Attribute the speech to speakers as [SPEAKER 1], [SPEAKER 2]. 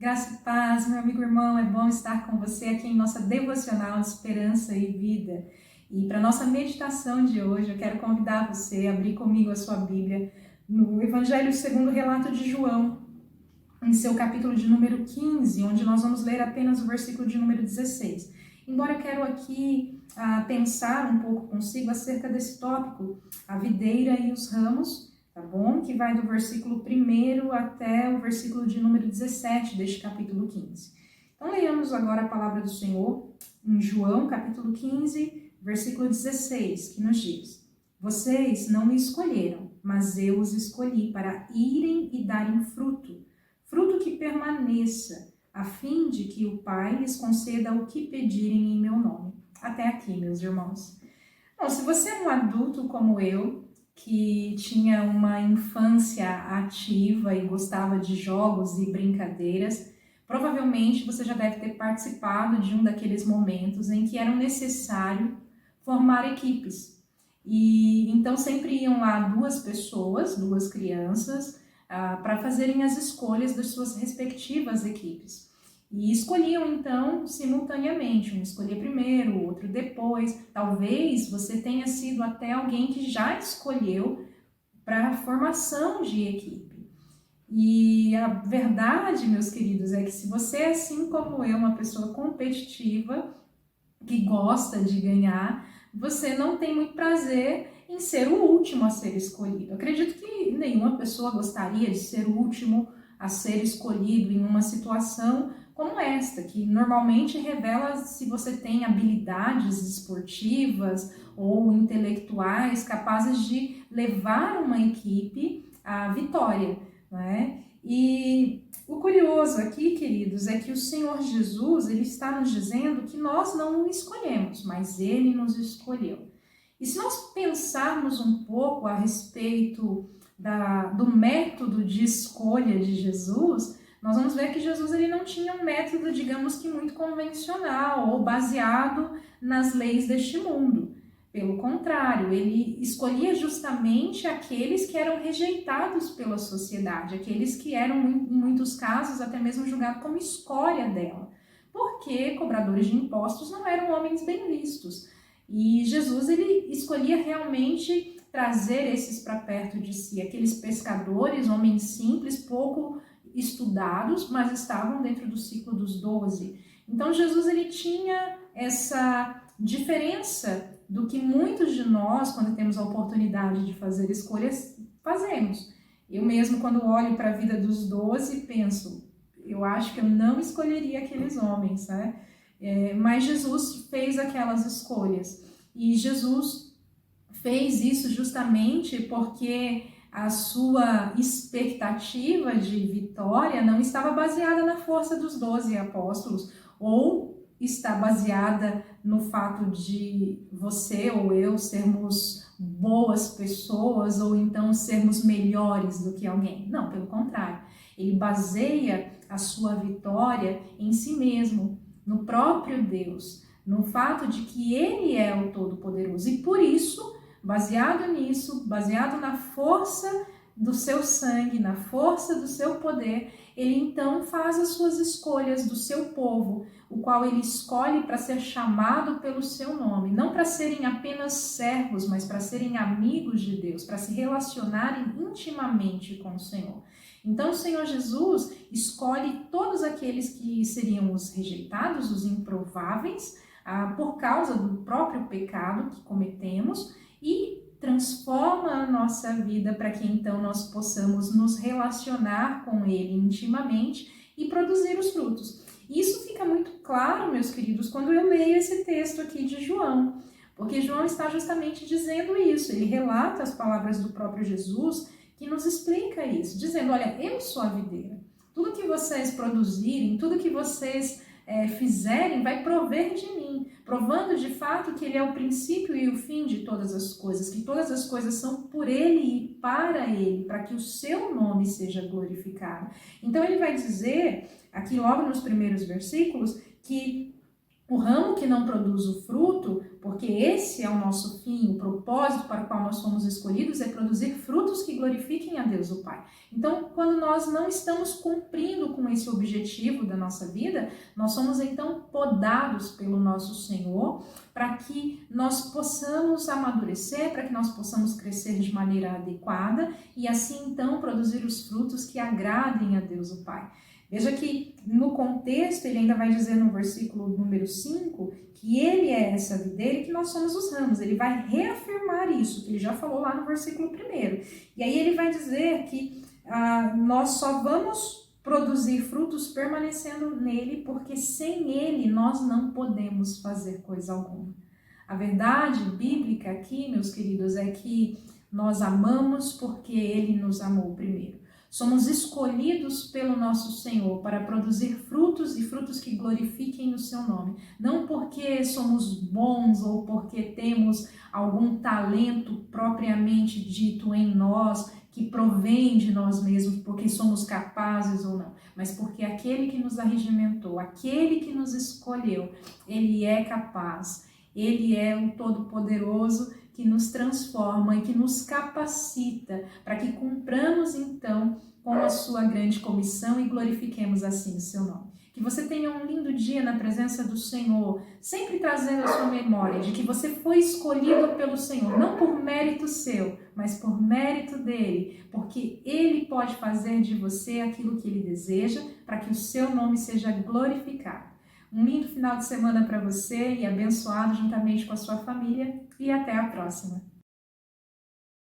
[SPEAKER 1] Graça e paz, meu amigo irmão, é bom estar com você aqui em nossa devocional de esperança e vida. E para nossa meditação de hoje, eu quero convidar você a abrir comigo a sua Bíblia no Evangelho segundo o relato de João, em seu capítulo de número 15, onde nós vamos ler apenas o versículo de número 16. Embora eu quero aqui pensar um pouco consigo acerca desse tópico, a videira e os ramos, tá bom? Que vai do versículo 1 até o versículo de número 17 deste capítulo 15. Então, leiamos agora a palavra do Senhor em João, capítulo 15, versículo 16, que nos diz: Vocês não me escolheram, mas eu os escolhi para irem e darem fruto que permaneça, a fim de que o Pai lhes conceda o que pedirem em meu nome. Até aqui, meus irmãos. Bom, se você é um adulto como eu, que tinha uma infância ativa e gostava de jogos e brincadeiras, provavelmente você já deve ter participado de um daqueles momentos em que era necessário formar equipes. E então sempre iam lá duas pessoas, duas crianças, para fazerem as escolhas das suas respectivas equipes. E escolhiam, então, simultaneamente. Um escolhia primeiro, o outro depois. Talvez você tenha sido até alguém que já escolheu para a formação de equipe. E a verdade, meus queridos, é que se você é, assim como eu, uma pessoa competitiva, que gosta de ganhar, você não tem muito prazer em ser o último a ser escolhido. Eu acredito que nenhuma pessoa gostaria de ser o último a ser escolhido em uma situação como esta, que normalmente revela se você tem habilidades esportivas ou intelectuais capazes de levar uma equipe à vitória, não é? E o curioso aqui, queridos, é que o Senhor Jesus, ele está nos dizendo que nós não o escolhemos, mas ele nos escolheu. E se nós pensarmos um pouco a respeito do método de escolha de Jesus, nós vamos ver que Jesus ele não tinha um método, digamos que muito convencional ou baseado nas leis deste mundo. Pelo contrário, ele escolhia justamente aqueles que eram rejeitados pela sociedade, aqueles que eram, em muitos casos, até mesmo julgados como escória dela, porque cobradores de impostos não eram homens bem vistos. E Jesus ele escolhia realmente trazer esses para perto de si, aqueles pescadores, homens simples, pouco estudados, mas estavam dentro do ciclo dos 12. Então Jesus ele tinha essa diferença do que muitos de nós, quando temos a oportunidade de fazer escolhas, fazemos. Eu mesmo, quando olho para a vida dos 12, penso, eu acho que eu não escolheria aqueles homens, né? Mas Jesus fez aquelas escolhas. E Jesus fez isso justamente porque a sua expectativa de vitória não estava baseada na força dos 12 apóstolos, ou está baseada no fato de você ou eu sermos boas pessoas ou então sermos melhores do que alguém. Não, pelo contrário. Ele baseia a sua vitória em si mesmo, no próprio Deus, no fato de que Ele é o Todo-Poderoso. E por isso, baseado nisso, baseado na força do seu sangue, na força do seu poder, ele então faz as suas escolhas do seu povo, o qual ele escolhe para ser chamado pelo seu nome, não para serem apenas servos, mas para serem amigos de Deus, para se relacionarem intimamente com o Senhor. Então o Senhor Jesus escolhe todos aqueles que seriam os rejeitados, os improváveis, por causa do próprio pecado que cometemos, e transforma a nossa vida para que então nós possamos nos relacionar com Ele intimamente e produzir os frutos. Isso fica muito claro, meus queridos, quando eu leio esse texto aqui de João, porque João está justamente dizendo isso. Ele relata as palavras do próprio Jesus que nos explica isso, dizendo, olha, eu sou a videira. Tudo que vocês produzirem, tudo que vocês fizerem vai prover de mim, provando de fato que ele é o princípio e o fim de todas as coisas, que todas as coisas são por ele e para ele, para que o seu nome seja glorificado. Então ele vai dizer, aqui logo nos primeiros versículos, que O ramo que não produz o fruto, porque esse é o nosso fim, o propósito para o qual nós fomos escolhidos, é produzir frutos que glorifiquem a Deus o Pai. Então, quando nós não estamos cumprindo com esse objetivo da nossa vida, nós somos então podados pelo nosso Senhor para que nós possamos amadurecer, para que nós possamos crescer de maneira adequada e assim então produzir os frutos que agradem a Deus o Pai. Veja que no contexto ele ainda vai dizer no versículo número 5 que ele é essa videira e que nós somos os ramos. Ele vai reafirmar isso, que ele já falou lá no versículo 1. E aí ele vai dizer que nós só vamos produzir frutos permanecendo nele, porque sem ele nós não podemos fazer coisa alguma. A verdade bíblica aqui, meus queridos, é que nós amamos porque ele nos amou primeiro. Somos escolhidos pelo nosso Senhor para produzir frutos e frutos que glorifiquem o seu nome. Não porque somos bons ou porque temos algum talento propriamente dito em nós, que provém de nós mesmos, porque somos capazes ou não, mas porque aquele que nos arregimentou, aquele que nos escolheu, ele é capaz, ele é o Todo-Poderoso que nos transforma e que nos capacita para que cumpramos então com a sua grande comissão e glorifiquemos assim o seu nome. Que você tenha um lindo dia na presença do Senhor, sempre trazendo a sua memória de que você foi escolhido pelo Senhor, não por mérito seu, mas por mérito dele, porque ele pode fazer de você aquilo que ele deseja para que o seu nome seja glorificado. Um lindo final de semana para você e abençoado juntamente com a sua família e até a próxima.